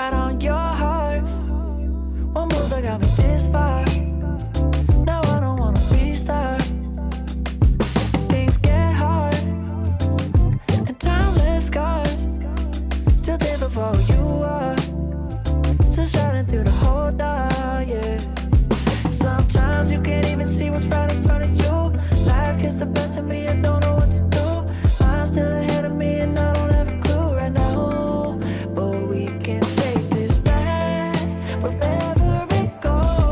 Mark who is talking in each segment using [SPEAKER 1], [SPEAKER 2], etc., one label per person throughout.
[SPEAKER 1] right on your heart. What moves that got me this far? Now I don't wanna restart. Things get hard and time left scars. Still there before you are. Still shining through the whole dark, yeah. Sometimes you can't even see what's right in front of you. Life gets the best of me, I don't know what to do. Mine's still ahead of me and I don't have a clue right now. But we can take this back wherever it goes.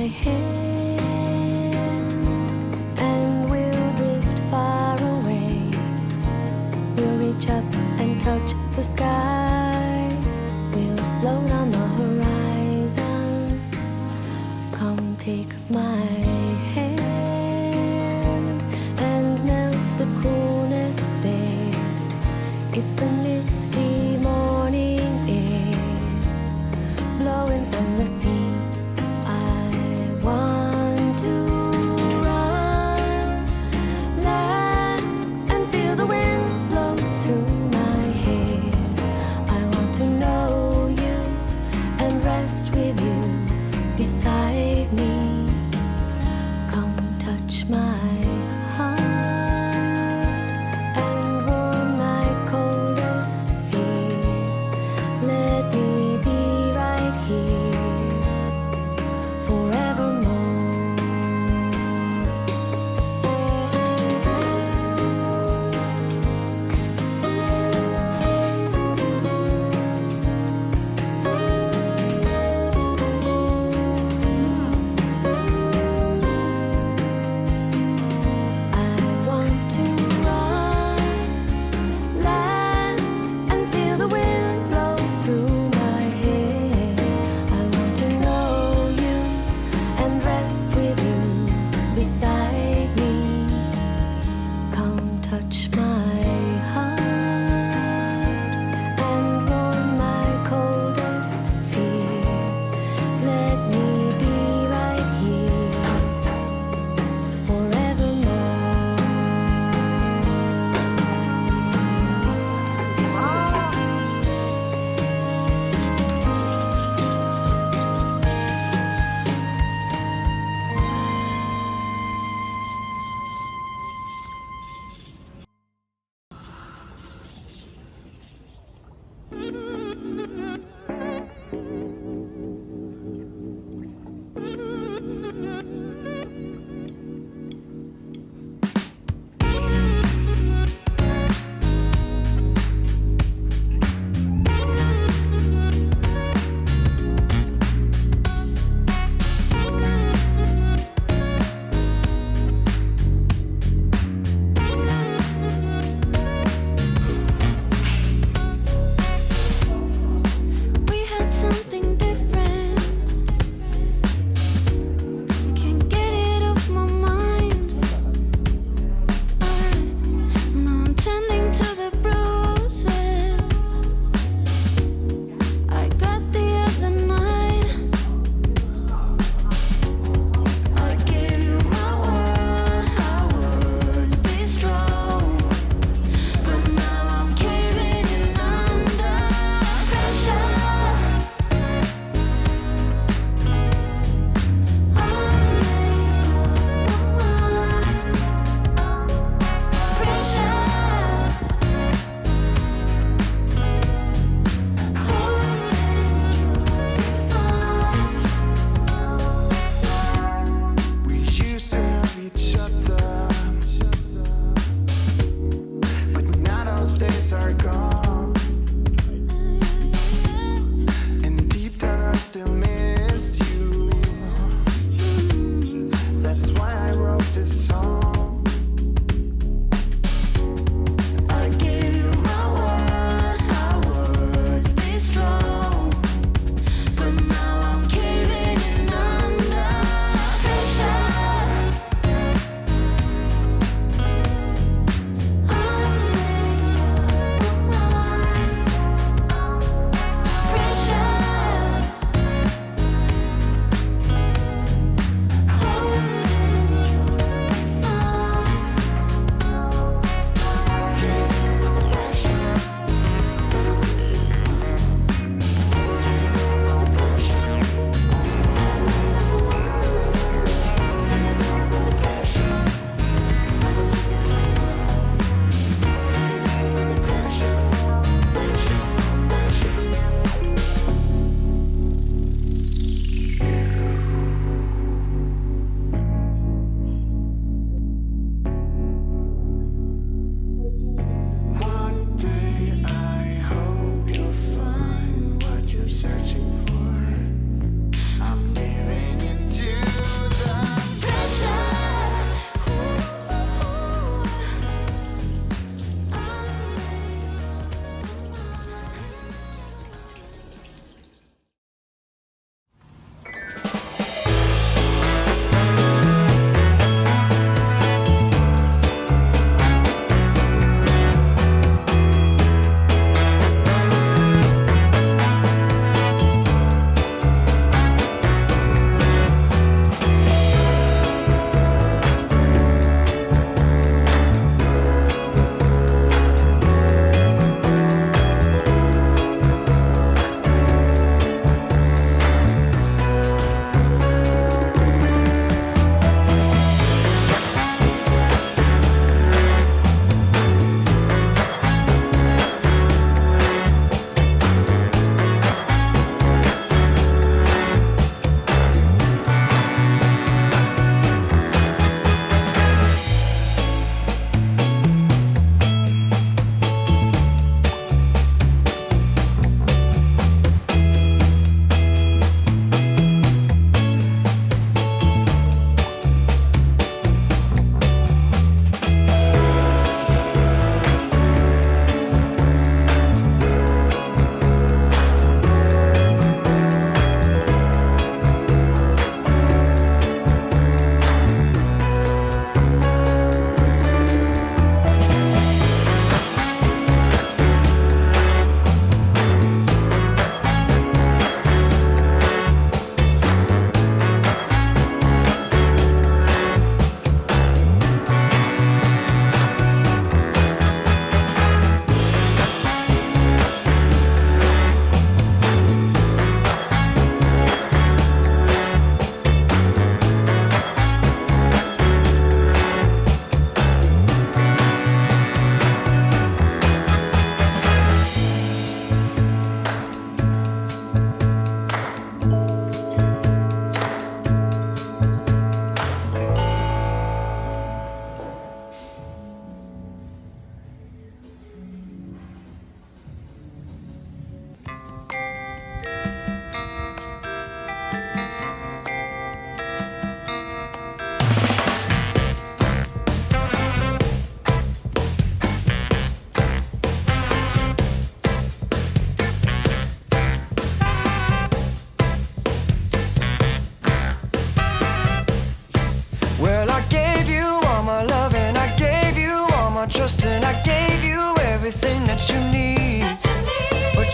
[SPEAKER 2] hand and we'll drift far away. We'll reach up and touch the sky. We'll float on the horizon. Come take my hand and melt the coolness there. It's the misty morning air blowing from the sea. I want to run, land, and feel the wind blow through my hair. I want to know you and rest with you beside me. Come touch my heart and warm my coldest fear. Let me be right here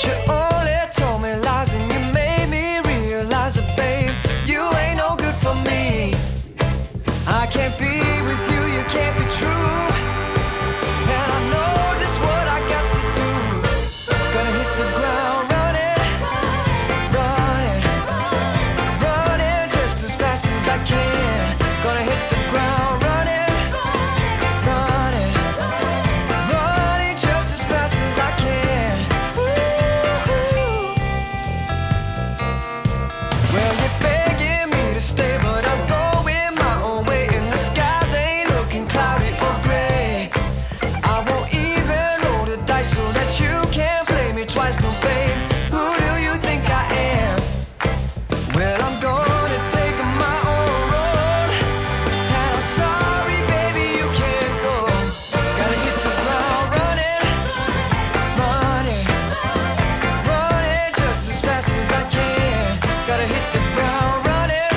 [SPEAKER 1] you only told me lies and you made me realize that, babe, you ain't no good for me. I can't be with you, you can't be true. And I know just what I got to do. Gonna hit the ground running, running, running just as fast as I can. Gonna hit the ground running, running, running just as fast as I can. Ooh. Well, you're begging me to stay, but I'm going my own way, and the skies ain't looking cloudy or gray. I won't even roll the dice so that you can't play me twice, no, babe. Who do you think I am? Well, I'm gonna take my own road, and I'm sorry, baby, you can't go. Gotta hit the ground running, running, running just as fast as I can. Gotta hit the ground running,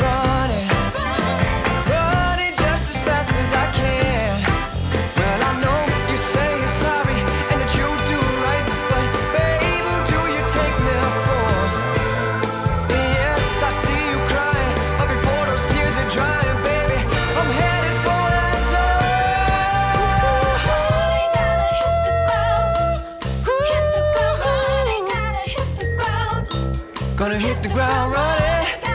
[SPEAKER 1] running, running just as fast as I can. Well, I know you say you're sorry and that you do right, but babe, who do you take me for? Yes, I see you crying, but before those tears are drying, baby, I'm headed for that door. Gonna hit the ground running.